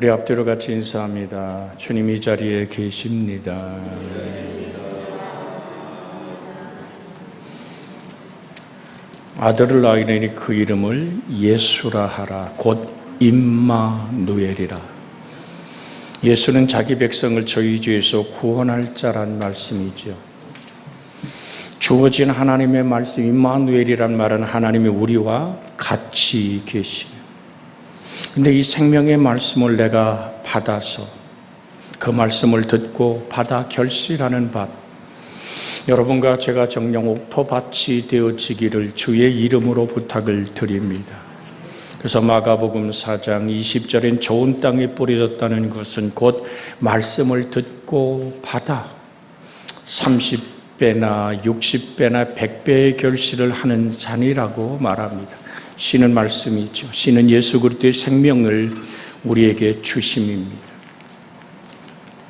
우리 앞뒤로 같이 인사합니다. 주님 이 자리에 계십니다. 아들을 낳으니 그 이름을 예수라 하라. 곧 임마누엘이라. 예수는 자기 백성을 저희 죄에서 구원할 자란 말씀이죠. 주어진 하나님의 말씀 임마누엘이란 말은 하나님이 우리와 같이 계시는. 근데 이 생명의 말씀을 내가 받아서 그 말씀을 듣고 받아 결실하는 밭, 여러분과 제가 정령 옥토밭이 되어지기를 주의 이름으로 부탁을 드립니다. 그래서 마가복음 4장 20절엔 좋은 땅에 뿌려졌다는 것은 곧 말씀을 듣고 받아 30배나 60배나 100배의 결실을 하는 자니라고 말합니다. 신은 말씀이죠. 신은 예수 그리스도의 생명을 우리에게 주심입니다.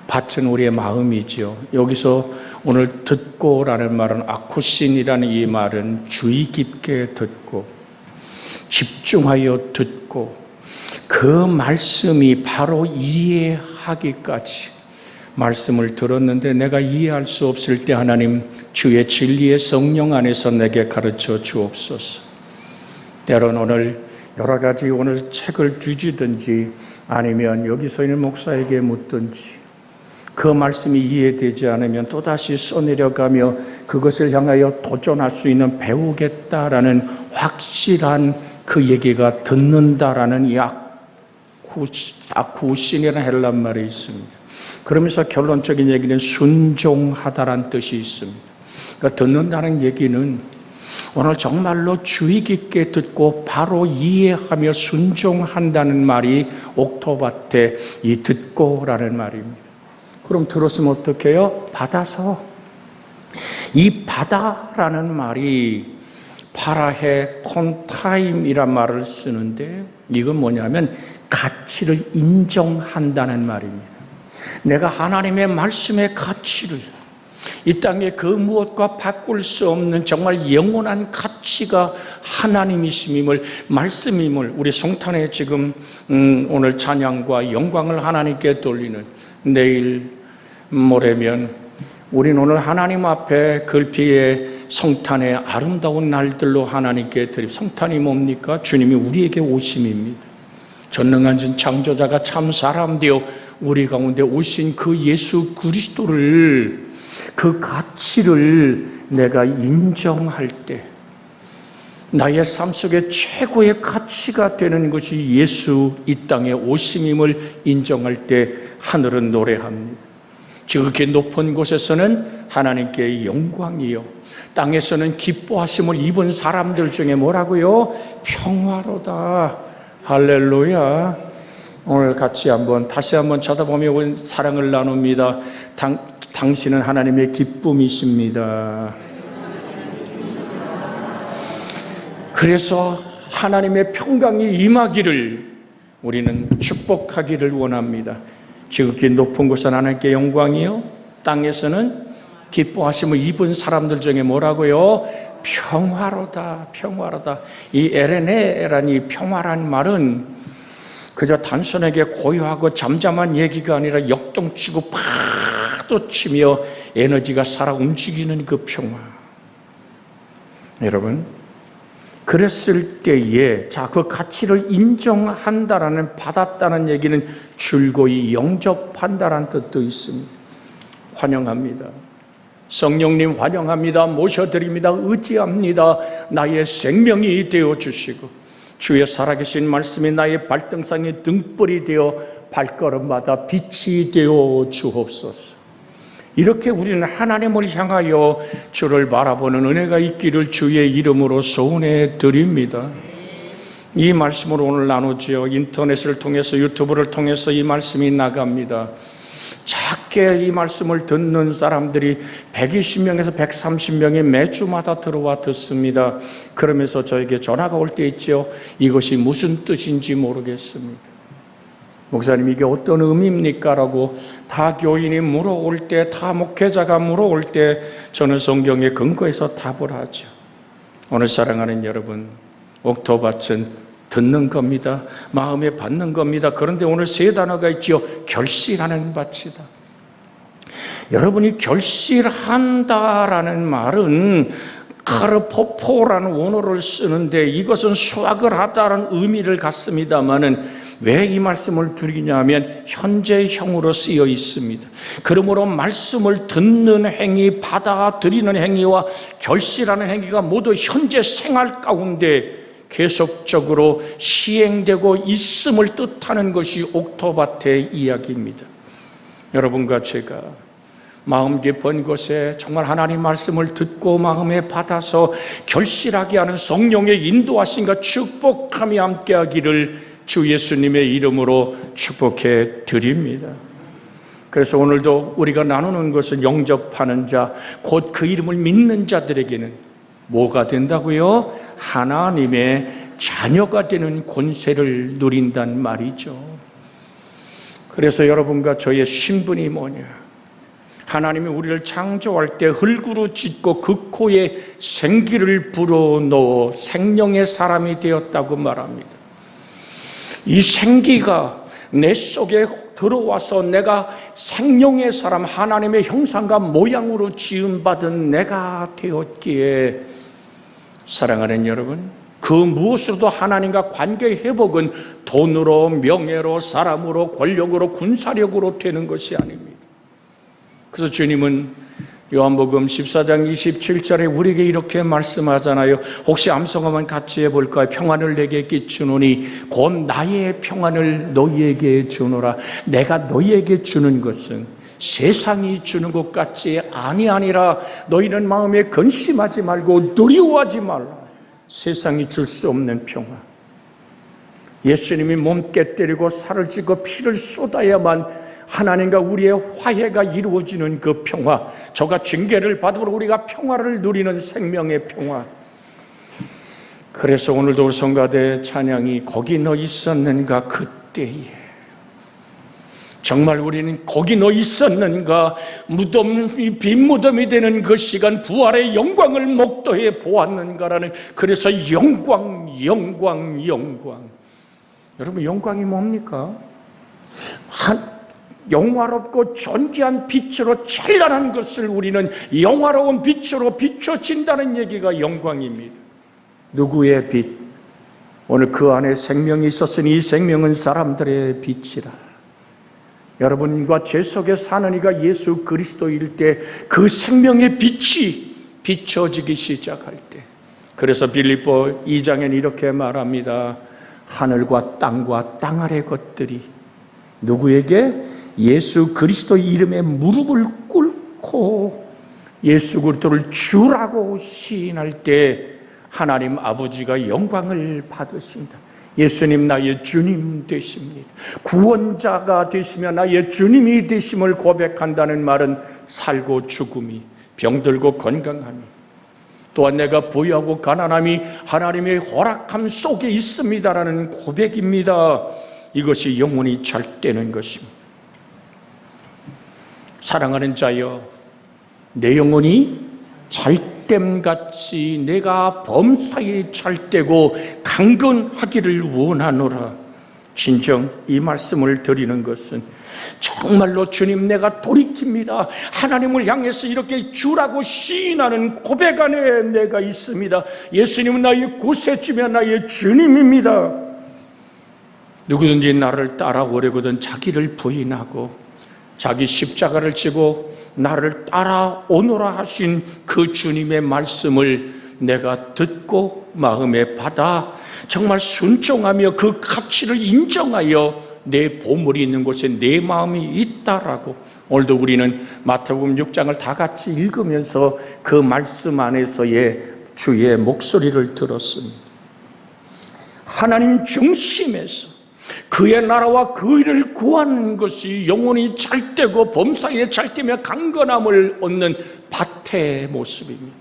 밭은 우리의 마음이죠. 여기서 오늘 듣고라는 말은 아쿠신이라는 이 말은 주의 깊게 듣고 집중하여 듣고 그 말씀이 바로 이해하기까지 말씀을 들었는데 내가 이해할 수 없을 때 하나님 주의 진리의 성령 안에서 내게 가르쳐 주옵소서. 때론 오늘 여러 가지 오늘 책을 뒤지든지 아니면 여기 서 있는 목사에게 묻든지 그 말씀이 이해되지 않으면 또다시 써내려가며 그것을 향하여 도전할 수 있는 배우겠다라는 확실한 그 얘기가 듣는다라는 이 아쿠신이라는 헬란 말이 있습니다. 그러면서 결론적인 얘기는 순종하다라는 뜻이 있습니다. 그러니까 듣는다는 얘기는 오늘 정말로 주의 깊게 듣고 바로 이해하며 순종한다는 말이 옥토밭에 이 듣고라는 말입니다. 그럼 들었으면 어떻게 해요? 받아서. 이 받아라는 말이 파라헤 콘타임이란 말을 쓰는데 이건 뭐냐면 가치를 인정한다는 말입니다. 내가 하나님의 말씀의 가치를 이 땅에 그 무엇과 바꿀 수 없는 정말 영원한 가치가 하나님이심임을 말씀임을 우리 성탄에 지금 오늘 찬양과 영광을 하나님께 돌리는 내일 모레면 우리는 오늘 하나님 앞에 글피의 성탄의 아름다운 날들로 하나님께 드립. 성탄이 뭡니까? 주님이 우리에게 오심입니다. 전능한 창조자가 참 사람 되어 우리 가운데 오신 그 예수 그리스도를 그 가치를 내가 인정할 때 나의 삶 속에 최고의 가치가 되는 것이 예수 이 땅에 오심임을 인정할 때 하늘은 노래합니다. 지극히 높은 곳에서는 하나님께 영광이요 땅에서는 기뻐하심을 입은 사람들 중에 뭐라고요? 평화로다. 할렐루야. 오늘 같이 다시 한번 쳐다보며 사랑을 나눕니다. 당신은 하나님의 기쁨이십니다. 그래서 하나님의 평강이 임하기를 우리는 축복하기를 원합니다. 지극히 높은 곳은 하나님께 영광이요 땅에서는 기뻐하심을 입은 사람들 중에 뭐라고요? 평화로다. 평화로다. 이 에레네라는 이 평화란 말은 그저 단순하게 고요하고 잠잠한 얘기가 아니라 역동치고 파도 치며 에너지가 살아 움직이는 그 평화. 여러분, 그랬을 때에 그 가치를 인정한다라는 받았다는 얘기는 즐거이 영접한다라는 뜻도 있습니다. 환영합니다. 성령님 환영합니다. 모셔드립니다. 의지합니다. 나의 생명이 되어주시고 주의 살아계신 말씀이 나의 발등상의 등불이 되어 발걸음마다 빛이 되어 주옵소서. 이렇게 우리는 하나님을 향하여 주를 바라보는 은혜가 있기를 주의 이름으로 소원해 드립니다. 이 말씀을 오늘 나누지요. 인터넷을 통해서 유튜브를 통해서 이 말씀이 나갑니다. 작게 이 말씀을 듣는 사람들이 120명에서 130명이 매주마다 들어와 듣습니다. 그러면서 저에게 전화가 올 때 있죠. 이것이 무슨 뜻인지 모르겠습니다. 목사님 이게 어떤 의미입니까? 라고 다 교인이 물어올 때, 다 목회자가 물어올 때 저는 성경에 근거해서 답을 하죠. 오늘 사랑하는 여러분, 옥토밭은 듣는 겁니다. 마음에 받는 겁니다. 그런데 오늘 세 단어가 있지요. 결실하는 밭이다. 여러분이 결실한다라는 말은 카르포포라는 원어를 쓰는데 이것은 수확을 하다라는 의미를 갖습니다마는 왜 이 말씀을 드리냐면 현재형으로 쓰여 있습니다. 그러므로 말씀을 듣는 행위, 받아들이는 행위와 결실하는 행위가 모두 현재 생활 가운데 계속적으로 시행되고 있음을 뜻하는 것이 옥토밭의 이야기입니다. 여러분과 제가 마음 깊은 곳에 정말 하나님 말씀을 듣고 마음에 받아서 결실하게 하는 성령의 인도하심과 축복함이 함께하기를 주 예수님의 이름으로 축복해 드립니다. 그래서 오늘도 우리가 나누는 것은 영접하는 자, 곧 그 이름을 믿는 자들에게는 뭐가 된다고요? 하나님의 자녀가 되는 권세를 누린단 말이죠. 그래서 여러분과 저의 신분이 뭐냐? 하나님이 우리를 창조할 때 흙으로 짓고 그 코에 생기를 불어넣어 생명의 사람이 되었다고 말합니다. 이 생기가 내 속에 들어와서 내가 생명의 사람, 하나님의 형상과 모양으로 지음받은 내가 되었기에 사랑하는 여러분, 그 무엇으로도 하나님과 관계 회복은 돈으로, 명예로, 사람으로, 권력으로, 군사력으로 되는 것이 아닙니다. 그래서 주님은 요한복음 14장 27절에 우리에게 이렇게 말씀하잖아요. 혹시 암송하면 같이 해볼까요? 평안을 내게 끼치노니 곧 나의 평안을 너희에게 주노라. 내가 너희에게 주는 것은 세상이 주는 것 같지 아니하니라. 너희는 마음에 근심하지 말고 두려워하지 말라. 세상이 줄 수 없는 평화. 예수님이 몸 깨뜨리고 살을 찌고 피를 쏟아야만 하나님과 우리의 화해가 이루어지는 그 평화, 저가 징계를 받으므로 우리가 평화를 누리는 생명의 평화. 그래서 오늘도 성가대 찬양이 거기 너 있었는가 그때에, 정말 우리는 거기 너 있었는가, 무덤이 빈 무덤이 되는 그 시간 부활의 영광을 목도해 보았는가라는, 그래서 영광. 여러분, 영광이 뭡니까? 영화롭고 존귀한 빛으로 찬란한 것을 우리는 영화로운 빛으로 비춰진다는 얘기가 영광입니다. 누구의 빛? 오늘 그 안에 생명이 있었으니 이 생명은 사람들의 빛이라. 여러분과 제 속에 사는 이가 예수 그리스도일 때 그 생명의 빛이 비춰지기 시작할 때, 그래서 빌립보 2장에는 이렇게 말합니다. 하늘과 땅과 땅 아래 것들이 누구에게? 예수 그리스도 이름에 무릎을 꿇고 예수 그리스도를 주라고 시인할 때 하나님 아버지가 영광을 받으신다. 예수님 나의 주님 되십니다. 구원자가 되시며 나의 주님이 되심을 고백한다는 말은 살고 죽음이, 병들고 건강함이, 또한 내가 부유하고 가난함이 하나님의 허락함 속에 있습니다라는 고백입니다. 이것이 영혼이 잘 되는 것입니다. 사랑하는 자여, 내 영혼이 잘됨같이 내가 범사에 잘되고 강건하기를 원하노라. 진정 이 말씀을 드리는 것은 정말로 주님 내가 돌이킵니다. 하나님을 향해서 이렇게 주라고 시인하는 고백 안에 내가 있습니다. 예수님은 나의 구세주며 나의 주님입니다. 누구든지 나를 따라오려거든 자기를 부인하고 자기 십자가를 지고 나를 따라오노라 하신 그 주님의 말씀을 내가 듣고 마음에 받아 정말 순종하며 그 가치를 인정하여 내 보물이 있는 곳에 내 마음이 있다라고, 오늘도 우리는 마태복음 6장을 다 같이 읽으면서 그 말씀 안에서의 주의 목소리를 들었습니다. 하나님 중심에서 그의 나라와 그 일을 구하는 것이 영혼이 잘되고 범사에 잘되며 강건함을 얻는 밭의 모습입니다.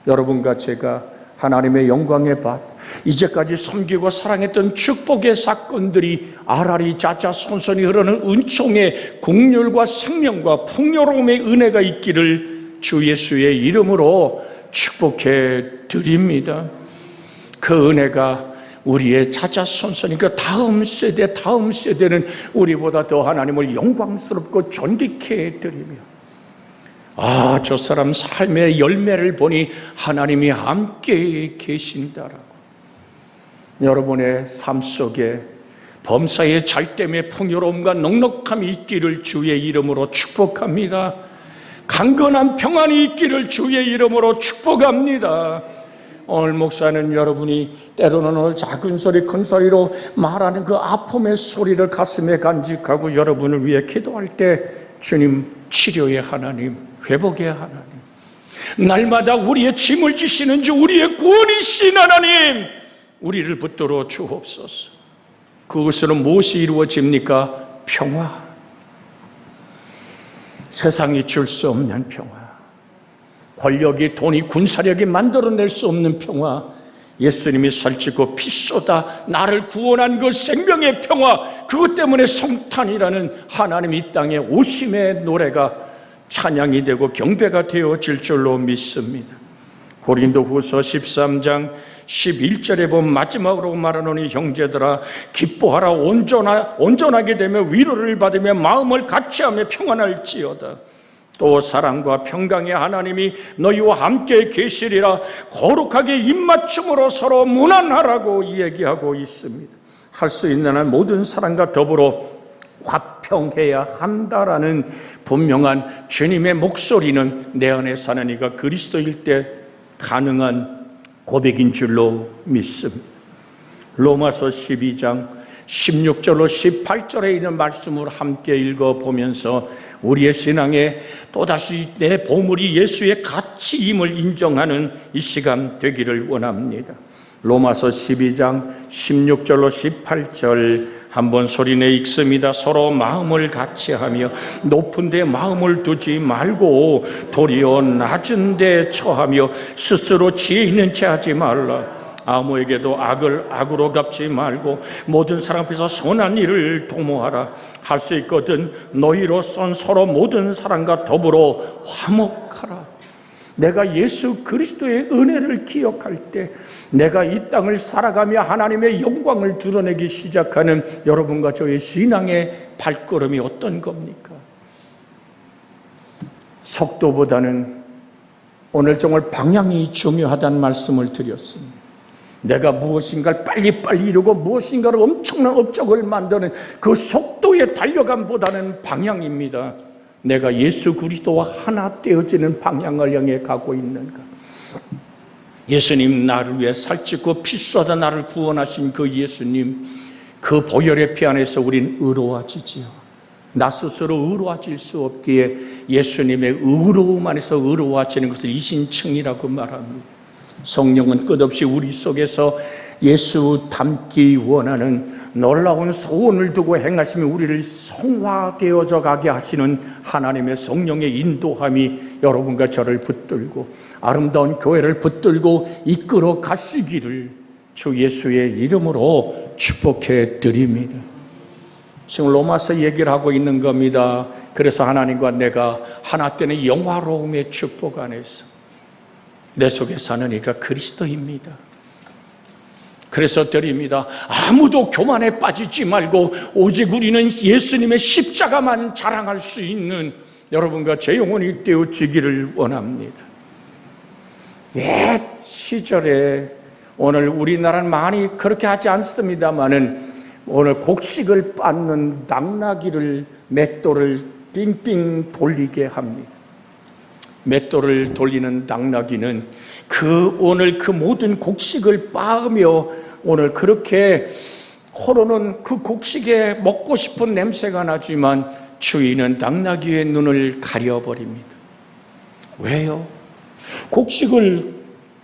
여러분과 제가 하나님의 영광의 밭, 이제까지 섬기고 사랑했던 축복의 사건들이 아라리 자자손손이 흐르는 은총의 국률과 생명과 풍요로움의 은혜가 있기를 주 예수의 이름으로 축복해 드립니다. 그 은혜가 우리의 자자손손이니까 다음 세대는 우리보다 더 하나님을 영광스럽고 존귀케 드리며, 저 사람 삶의 열매를 보니 하나님이 함께 계신다라고. 여러분의 삶 속에 범사의 잘됨의 풍요로움과 넉넉함이 있기를 주의 이름으로 축복합니다. 강건한 평안이 있기를 주의 이름으로 축복합니다. 오늘 목사는 여러분이 때로는 오늘 작은 소리 큰 소리로 말하는 그 아픔의 소리를 가슴에 간직하고 여러분을 위해 기도할 때, 주님, 치료의 하나님, 회복의 하나님, 날마다 우리의 짐을 지시는 주, 우리의 구원이신 하나님, 우리를 붙들어 주옵소서. 그것으로 무엇이 이루어집니까? 평화. 세상이 줄 수 없는 평화, 권력이, 돈이, 군사력이 만들어낼 수 없는 평화, 예수님이 살찌고 피 쏟아 나를 구원한 그 생명의 평화, 그것 때문에 성탄이라는 하나님 이 땅에 오심의 노래가 찬양이 되고 경배가 되어질 줄로 믿습니다. 고린도후서 13장 11절에 보면 마지막으로 말하노니 형제들아 기뻐하라, 온전하게 되며 위로를 받으며 마음을 같이하며 평안할지어다. 또 사랑과 평강의 하나님이 너희와 함께 계시리라. 거룩하게 입맞춤으로 서로 무난하라고 얘기하고 있습니다. 할 수 있는 한 모든 사람과 더불어 화평해야 한다라는 분명한 주님의 목소리는 내 안에 사는 이가 그리스도일 때 가능한 고백인 줄로 믿습니다. 로마서 12장 16절로 18절에 있는 말씀을 함께 읽어보면서 우리의 신앙에 또다시 내 보물이 예수의 가치임을 인정하는 이 시간 되기를 원합니다. 로마서 12장 16절로 18절 한번 소리내 읽습니다. 서로 마음을 같이하며 높은 데 마음을 두지 말고 도리어 낮은 데 처하며 스스로 지혜 있는 체 하지 말라. 아무에게도 악을 악으로 갚지 말고 모든 사람 앞에서 선한 일을 도모하라. 할 수 있거든 너희로선 서로 모든 사람과 더불어 화목하라. 내가 예수 그리스도의 은혜를 기억할 때, 내가 이 땅을 살아가며 하나님의 영광을 드러내기 시작하는 여러분과 저의 신앙의 발걸음이 어떤 겁니까? 속도보다는 오늘 정말 방향이 중요하다는 말씀을 드렸습니다. 내가 무엇인가를 빨리빨리 이루고 무엇인가를 엄청난 업적을 만드는 그 속도의 달려감보다는 방향입니다. 내가 예수 그리스도와 하나 되어지는 방향을 향해 가고 있는가? 예수님, 나를 위해 살찌고 피 쏟아 나를 구원하신 그 예수님, 그 보혈의 피 안에서 우린 의로워지지요. 나 스스로 의로워질 수 없기에 예수님의 의로움 안에서 의로워지는 것을 이신층이라고 말합니다. 성령은 끝없이 우리 속에서 예수 닮기 원하는 놀라운 소원을 두고 행하시며 우리를 성화되어져 가게 하시는 하나님의 성령의 인도함이 여러분과 저를 붙들고 아름다운 교회를 붙들고 이끌어 가시기를 주 예수의 이름으로 축복해 드립니다. 지금 로마서 얘기를 하고 있는 겁니다. 그래서 하나님과 내가 하나 되는 영화로움의 축복 안에서 내 속에 사는 이가 그리스도입니다. 그래서 드립니다. 아무도 교만에 빠지지 말고 오직 우리는 예수님의 십자가만 자랑할 수 있는 여러분과 제 영혼이 되어지기를 원합니다. 옛 시절에, 오늘 우리나라는 많이 그렇게 하지 않습니다만은 오늘 곡식을 빻는 당나귀를 맷돌을 빙빙 돌리게 합니다. 맷돌을 돌리는 당나귀는 오늘 그 모든 곡식을 빻으며 오늘 그렇게 코로는 그 곡식에 먹고 싶은 냄새가 나지만 주인은 당나귀의 눈을 가려버립니다. 왜요? 곡식을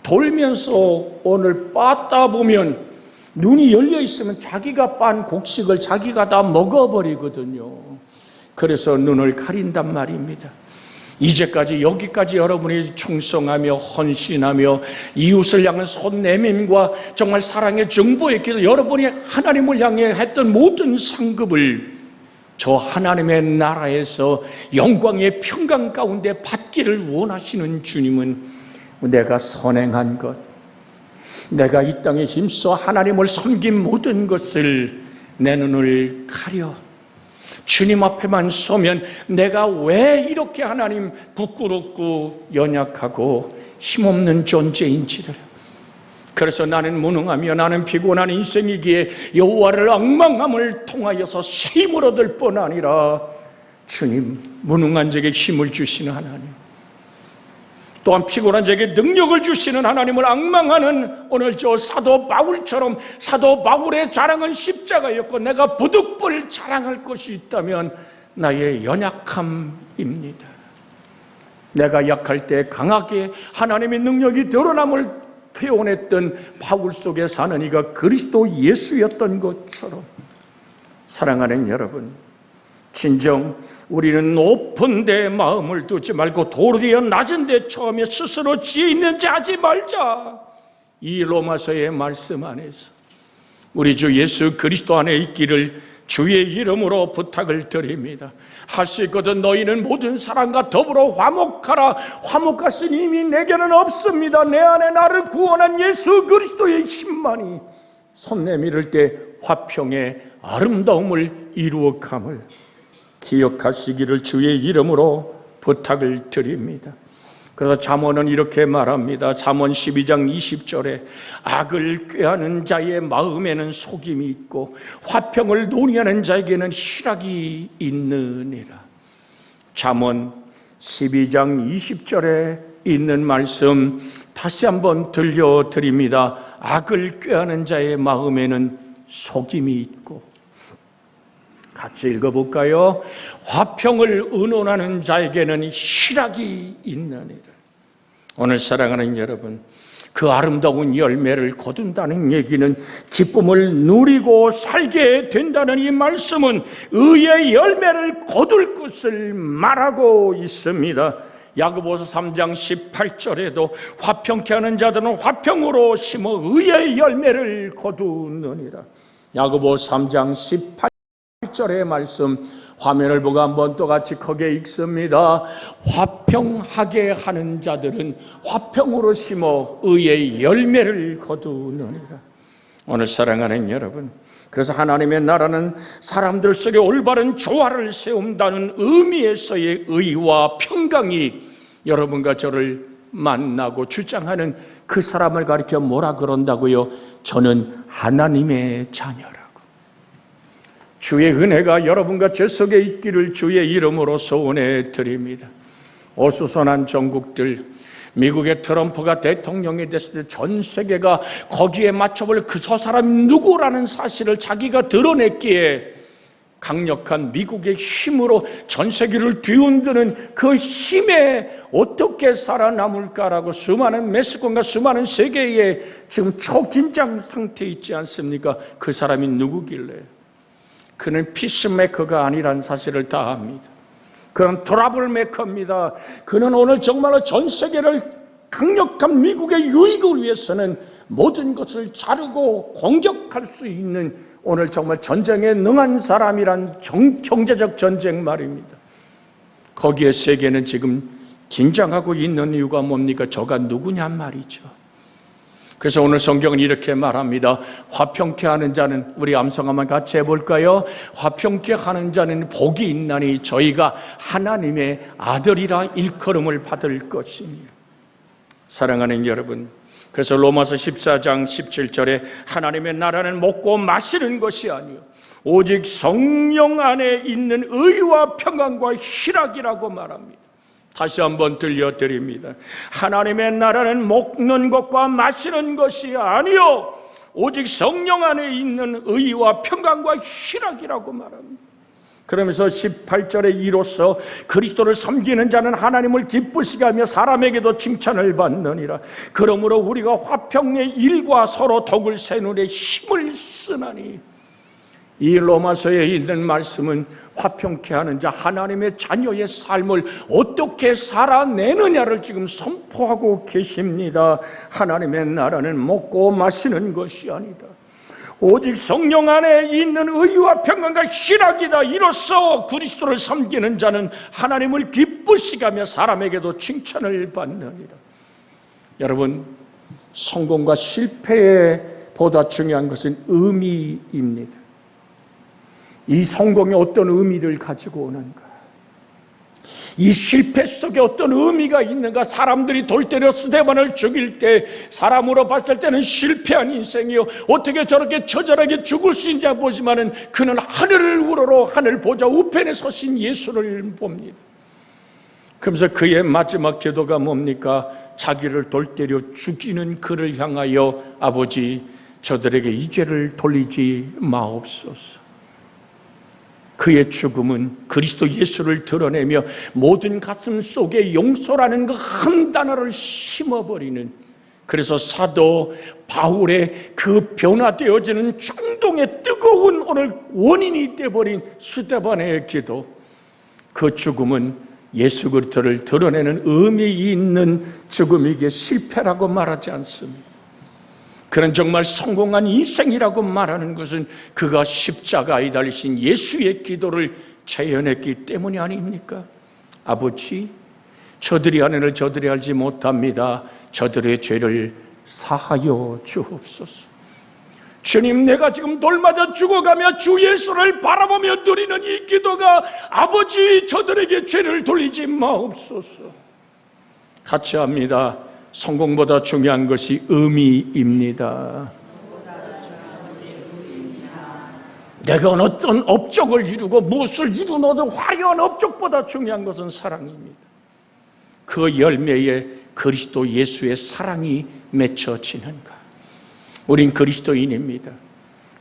돌면서 오늘 빻다 보면 눈이 열려 있으면 자기가 빻은 곡식을 자기가 다 먹어버리거든요. 그래서 눈을 가린단 말입니다. 이제까지 여기까지 여러분이 충성하며 헌신하며 이웃을 향한 손내밈과 정말 사랑의 정보에 기도, 여러분이 하나님을 향해 했던 모든 상급을 저 하나님의 나라에서 영광의 평강 가운데 받기를 원하시는 주님은 내가 선행한 것, 내가 이 땅에 힘써 하나님을 섬긴 모든 것을 내 눈을 가려 주님 앞에만 서면 내가 왜 이렇게 하나님 부끄럽고 연약하고 힘없는 존재인지를, 그래서 나는 무능하며 나는 피곤한 인생이기에 여호와를 앙망함을 통하여서 힘을 얻을 뿐 아니라 주님, 무능한 자에게 힘을 주시는 하나님, 또한 피곤한 자에게 능력을 주시는 하나님을 앙망하는 오늘 저 사도 바울처럼, 사도 바울의 자랑은 십자가였고 내가 부득불 자랑할 것이 있다면 나의 연약함입니다. 내가 약할 때 강하게 하나님의 능력이 드러남을 표현했던 바울 속에 사는 이가 그리스도 예수였던 것처럼, 사랑하는 여러분, 진정 우리는 높은 데 마음을 두지 말고 도리어 낮은 데 처음에 스스로 지혜 있는 자 하지 말자. 이 로마서의 말씀 안에서 우리 주 예수 그리스도 안에 있기를 주의 이름으로 부탁을 드립니다. 할 수 있거든 너희는 모든 사람과 더불어 화목하라. 화목하신 힘이 내게는 없습니다. 내 안에 나를 구원한 예수 그리스도의 힘만이 손 내밀을 때 화평의 아름다움을 이루어감을 기억하시기를 주의 이름으로 부탁을 드립니다. 그래서 잠언은 이렇게 말합니다. 잠언 12장 20절에 악을 꾀하는 자의 마음에는 속임이 있고 화평을 논의하는 자에게는 희락이 있느니라. 잠언 12장 20절에 있는 말씀 다시 한번 들려드립니다. 악을 꾀하는 자의 마음에는 속임이 있고, 같이 읽어볼까요? 화평을 의논하는 자에게는 희락이 있느니라. 오늘 사랑하는 여러분, 그 아름다운 열매를 거둔다는 얘기는 기쁨을 누리고 살게 된다는 이 말씀은 의의 열매를 거둘 것을 말하고 있습니다. 야고보서 3장 18절에도 화평케 하는 자들은 화평으로 심어 의의 열매를 거두느니라. 야고보 3장 18절의 말씀 화면을 보고 한번 또 같이 크게 읽습니다. 화평하게 하는 자들은 화평으로 심어 의의 열매를 거두느니라. 오늘 사랑하는 여러분, 그래서 하나님의 나라는 사람들 속에 올바른 조화를 세운다는 의미에서의 의와 평강이 여러분과 저를 만나고 주장하는 그 사람을 가리켜 뭐라 그런다고요? 저는 하나님의 자녀라고. 주의 은혜가 여러분과 제 속에 있기를 주의 이름으로 소원해 드립니다. 어수선한 전국들, 미국의 트럼프가 대통령이 됐을 때 전 세계가 거기에 맞춰볼 저 사람이 누구라는 사실을 자기가 드러냈기에 강력한 미국의 힘으로 전 세계를 뒤흔드는 그 힘에 어떻게 살아남을까라고 수많은 매스컴과 수많은 세계에 지금 초긴장 상태에 있지 않습니까? 그 사람이 누구길래? 그는 피스메이커가 아니라는 사실을 다 압니다. 그는 트러블 메이커입니다. 그는 오늘 정말로 전 세계를 강력한 미국의 유익을 위해서는 모든 것을 자르고 공격할 수 있는 오늘 정말 전쟁에 능한 사람이란 경제적 전쟁 말입니다. 거기에 세계는 지금 긴장하고 있는 이유가 뭡니까? 저가 누구냔 말이죠. 그래서 오늘 성경은 이렇게 말합니다. 화평케 하는 자는, 우리 암송 한번 같이 해볼까요? 화평케 하는 자는 복이 있나니 저희가 하나님의 아들이라 일컬음을 받을 것입니다. 사랑하는 여러분, 그래서 로마서 14장 17절에 하나님의 나라는 먹고 마시는 것이 아니요 오직 성령 안에 있는 의와 평안과 희락이라고 말합니다. 다시 한번 들려드립니다. 하나님의 나라는 먹는 것과 마시는 것이 아니요 오직 성령 안에 있는 의와 평강과 희락이라고 말합니다. 그러면서 18절에 이로써 그리스도를 섬기는 자는 하나님을 기쁘시게 하며 사람에게도 칭찬을 받느니라. 그러므로 우리가 화평의 일과 서로 덕을 세누려 힘을 쓰나니. 이 로마서에 있는 말씀은 화평케 하는 자, 하나님의 자녀의 삶을 어떻게 살아내느냐를 지금 선포하고 계십니다. 하나님의 나라는 먹고 마시는 것이 아니다. 오직 성령 안에 있는 의와 평강과 희락이다. 이로써 그리스도를 섬기는 자는 하나님을 기쁘시게 하며 사람에게도 칭찬을 받느니라. 여러분, 성공과 실패에 보다 중요한 것은 의미입니다. 이 성공이 어떤 의미를 가지고 오는가? 이 실패 속에 어떤 의미가 있는가? 사람들이 돌 때려 스데반을 죽일 때 사람으로 봤을 때는 실패한 인생이요, 어떻게 저렇게 처절하게 죽을 수 있냐 보지만은 그는 하늘을 우러러 하늘 보좌 우편에 서신 예수를 봅니다. 그러면서 그의 마지막 기도가 뭡니까? 자기를 돌 때려 죽이는 그를 향하여 아버지, 저들에게 이 죄를 돌리지 마옵소서. 그의 죽음은 그리스도 예수를 드러내며 모든 가슴 속에 용서라는 그 한 단어를 심어버리는, 그래서 사도 바울의 그 변화되어지는 충동의 뜨거운 오늘 원인이 되어버린 스데반의 기도, 그 죽음은 예수 그리스도를 드러내는 의미 있는 죽음이기에 실패라고 말하지 않습니다. 그는 정말 성공한 인생이라고 말하는 것은 그가 십자가에 달리신 예수의 기도를 재현했기 때문이 아닙니까? 아버지, 저들이 하는 일 저들이 알지 못합니다. 저들의 죄를 사하여 주옵소서. 주님, 내가 지금 돌 맞아 죽어가며 주 예수를 바라보며 드리는 이 기도가 아버지, 저들에게 죄를 돌리지 마옵소서. 같이 합니다. 성공보다 중요한 것이 의미입니다. 내가 어떤 업적을 이루고 무엇을 이루어도 화려한 업적보다 중요한 것은 사랑입니다. 그 열매에 그리스도 예수의 사랑이 맺혀지는가? 우린 그리스도인입니다.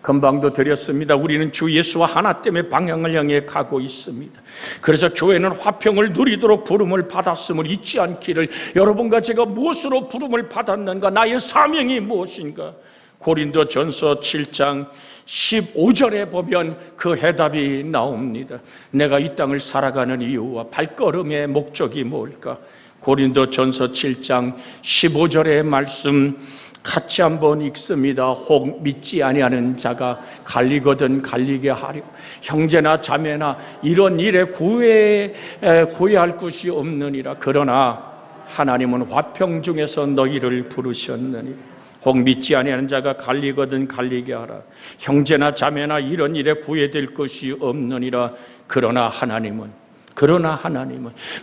금방도 드렸습니다. 우리는 주 예수와 하나 때문에 방향을 향해 가고 있습니다. 그래서 교회는 화평을 누리도록 부름을 받았음을 잊지 않기를, 여러분과 제가 무엇으로 부름을 받았는가, 나의 사명이 무엇인가? 고린도전서 7장 15절에 보면 그 해답이 나옵니다. 내가 이 땅을 살아가는 이유와 발걸음의 목적이 뭘까? 고린도전서 7장 15절의 말씀 같이 한번 읽습니다. 혹 믿지 아니하는 자가 갈리거든 갈리게 하려, 형제나 자매나 이런 일에 구애할 것이 없느니라. 그러나 하나님은 화평 중에서 너희를 부르셨느니, 혹 믿지 아니하는 자가 갈리거든 갈리게 하라. 형제나 자매나 이런 일에 구애될 것이 없느니라. 그러나 하나님은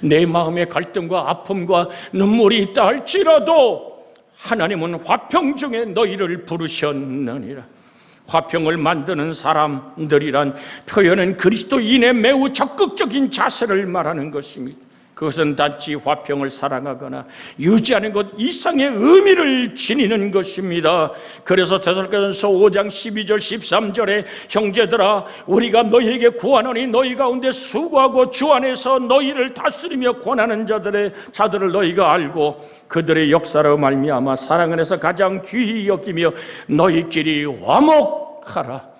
내 마음의 갈등과 아픔과 눈물이 있다 할지라도 하나님은 화평 중에 너희를 부르셨느니라. 화평을 만드는 사람들이란 표현은 그리스도인의 매우 적극적인 자세를 말하는 것입니다. 그것은 단지 화평을 사랑하거나 유지하는 것 이상의 의미를 지니는 것입니다. 그래서 데살로니가전서 5장 12절 13절에 형제들아, 우리가 너희에게 구하노니 너희 가운데 수고하고 주 안에서 너희를 다스리며 권하는 자들을 너희가 알고 그들의 역사로 말미암아 사랑 안에서 가장 귀히 여기며 너희끼리 화목하라.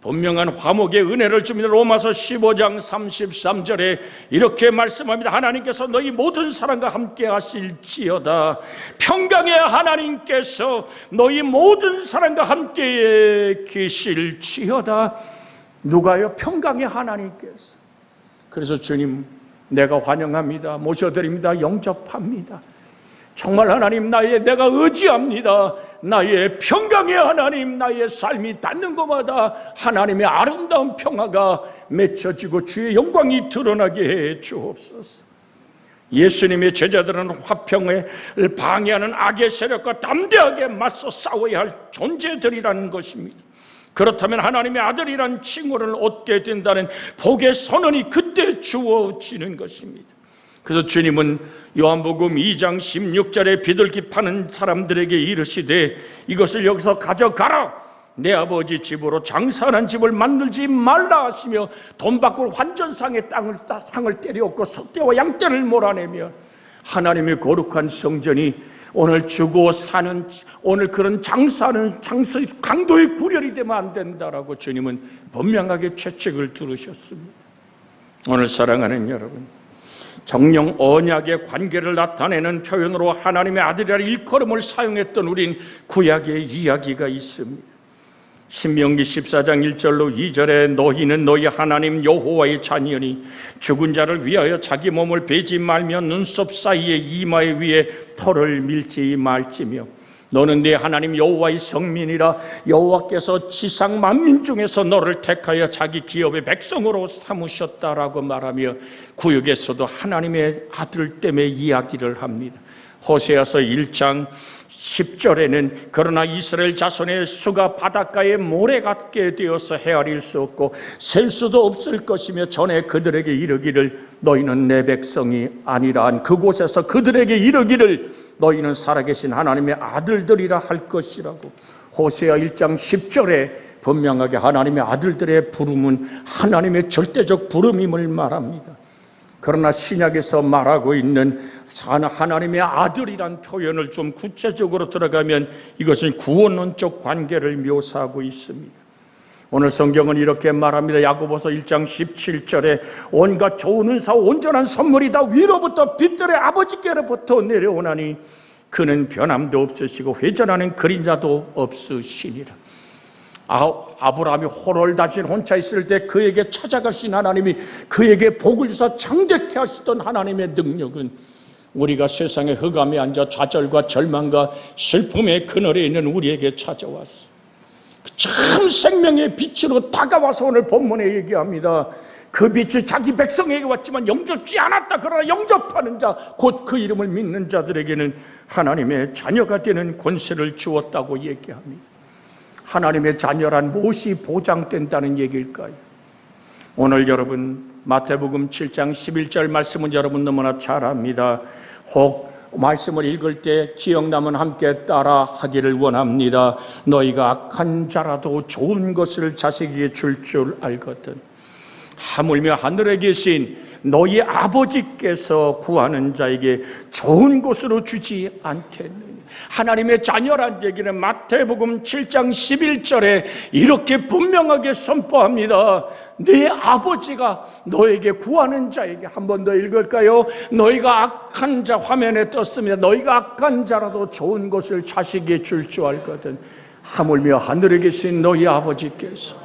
분명한 화목의 은혜를 줍니다. 로마서 15장 33절에 이렇게 말씀합니다. 하나님께서 너희 모든 사람과 함께 하실지어다. 평강의 하나님께서 너희 모든 사람과 함께 계실지어다. 누가요? 평강의 하나님께서. 그래서 주님, 내가 환영합니다. 모셔드립니다. 영접합니다. 정말 하나님, 내가 의지합니다. 나의 평강의 하나님, 나의 삶이 닿는 곳마다 하나님의 아름다운 평화가 맺혀지고 주의 영광이 드러나게 해 주옵소서. 예수님의 제자들은 화평을 방해하는 악의 세력과 담대하게 맞서 싸워야 할 존재들이라는 것입니다. 그렇다면 하나님의 아들이란 칭호를 얻게 된다는 복의 선언이 그때 주어지는 것입니다. 그래서 주님은 요한복음 2장 16절에 비둘기 파는 사람들에게 이르시되 이것을 여기서 가져가라. 내 아버지 집으로 장사하는 집을 만들지 말라 하시며 돈 받고 환전상의 상을 때려엎고 석대와 양떼를 몰아내며 하나님의 거룩한 성전이 오늘 주고 사는, 오늘 그런 장사하는 강도의 구렬이 되면 안 된다라고 주님은 분명하게 채찍을 들으셨습니다. 오늘 사랑하는 여러분, 정령 언약의 관계를 나타내는 표현으로 하나님의 아들이라는 일컬음을 사용했던 우린 구약의 이야기가 있습니다. 신명기 14장 1절로 2절에 너희는 너희 하나님 여호와의 자녀니 죽은 자를 위하여 자기 몸을 베지 말며 눈썹 사이에 이마에 위에 털을 밀지 말지며 너는 네 하나님 여호와의 성민이라. 여호와께서 지상 만민 중에서 너를 택하여 자기 기업의 백성으로 삼으셨다라고 말하며 구역에서도 하나님의 아들 때문에 이야기를 합니다. 호세아서 1장 10절에는 그러나 이스라엘 자손의 수가 바닷가에 모래 같게 되어서 헤아릴 수 없고 셀 수도 없을 것이며 전에 그들에게 이르기를 너희는 내 백성이 아니라 한 그곳에서 그들에게 이르기를 너희는 살아계신 하나님의 아들들이라 할 것이라고. 호세아 1장 10절에 분명하게 하나님의 아들들의 부름은 하나님의 절대적 부름임을 말합니다. 그러나 신약에서 말하고 있는 하나님의 아들이란 표현을 좀 구체적으로 들어가면 이것은 구원론적 관계를 묘사하고 있습니다. 오늘 성경은 이렇게 말합니다. 야고보서 1장 17절에 온갖 좋은 은사 온전한 선물이 다 위로부터 빛들의 아버지께로부터 내려오나니 그는 변함도 없으시고 회전하는 그림자도 없으시니라. 아브라함이 호를 다진 혼자 있을 때 그에게 찾아가신 하나님이 그에게 복을 주사 장대케 하시던 하나님의 능력은 우리가 세상의 흑암에 앉아 좌절과 절망과 슬픔의 그늘에 있는 우리에게 찾아왔어. 참 생명의 빛으로 다가와서 오늘 본문에 얘기합니다. 그 빛이 자기 백성에게 왔지만 영접지 않았다. 그러나 영접하는 자, 곧 그 이름을 믿는 자들에게는 하나님의 자녀가 되는 권세를 주었다고 얘기합니다. 하나님의 자녀란 무엇이 보장된다는 얘기일까요? 오늘 여러분 마태복음 7장 11절 말씀은 여러분 너무나 잘 압니다. 혹 말씀을 읽을 때 기억나면 함께 따라 하기를 원합니다. 너희가 악한 자라도 좋은 것을 자식에게 줄 줄 알거든. 하물며 하늘에 계신 너희 아버지께서 구하는 자에게 좋은 것으로 주지 않겠느냐. 하나님의 자녀란 얘기는 마태복음 7장 11절에 이렇게 분명하게 선포합니다. 네 아버지가 너에게 구하는 자에게, 한 번 더 읽을까요? 너희가 악한 자, 화면에 떴습니다. 너희가 악한 자라도 좋은 것을 자식에게 줄 줄 알거든. 하물며 하늘에 계신 너희 아버지께서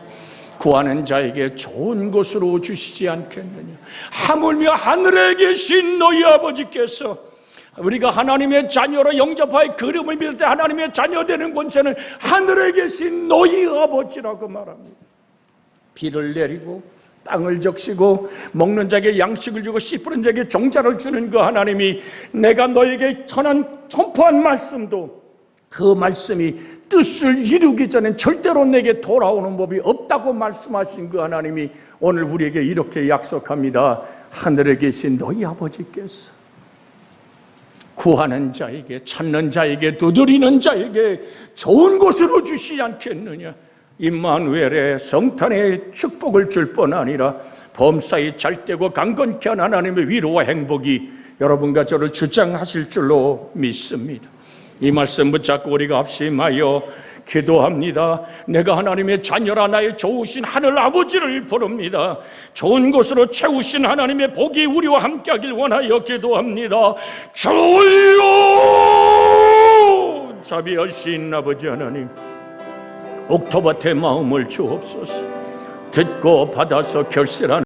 구하는 자에게 좋은 것으로 주시지 않겠느냐. 하물며 하늘에 계신 너희 아버지께서, 우리가 하나님의 자녀로 영접하여 그름을 믿을 때 하나님의 자녀 되는 권세는 하늘에 계신 너희 아버지라고 말합니다. 비를 내리고 땅을 적시고 먹는 자에게 양식을 주고 씨 뿌린 자에게 종자를 주는 그 하나님이 내가 너에게 선포한 말씀도 그 말씀이 뜻을 이루기 전엔 절대로 내게 돌아오는 법이 없다고 말씀하신 그 하나님이 오늘 우리에게 이렇게 약속합니다. 하늘에 계신 너희 아버지께서 구하는 자에게, 찾는 자에게, 두드리는 자에게 좋은 것으로 주시지 않겠느냐. 임마누엘의 성탄의 축복을 줄 뿐 아니라 범사에 잘되고 강건케 한 하나님의 위로와 행복이 여러분과 저를 주장하실 줄로 믿습니다. 이 말씀 붙잡고 우리가 합심하여 기도합니다. 내가 하나님의 자녀라 나의 좋으신 하늘 아버지를 부릅니다. 좋은 것으로 채우신 하나님의 복이 우리와 함께하길 원하여 기도합니다. 주여, 자비하신 아버지 하나님, 옥토밭의 마음을 주옵소서. 듣고 받아서 결실하는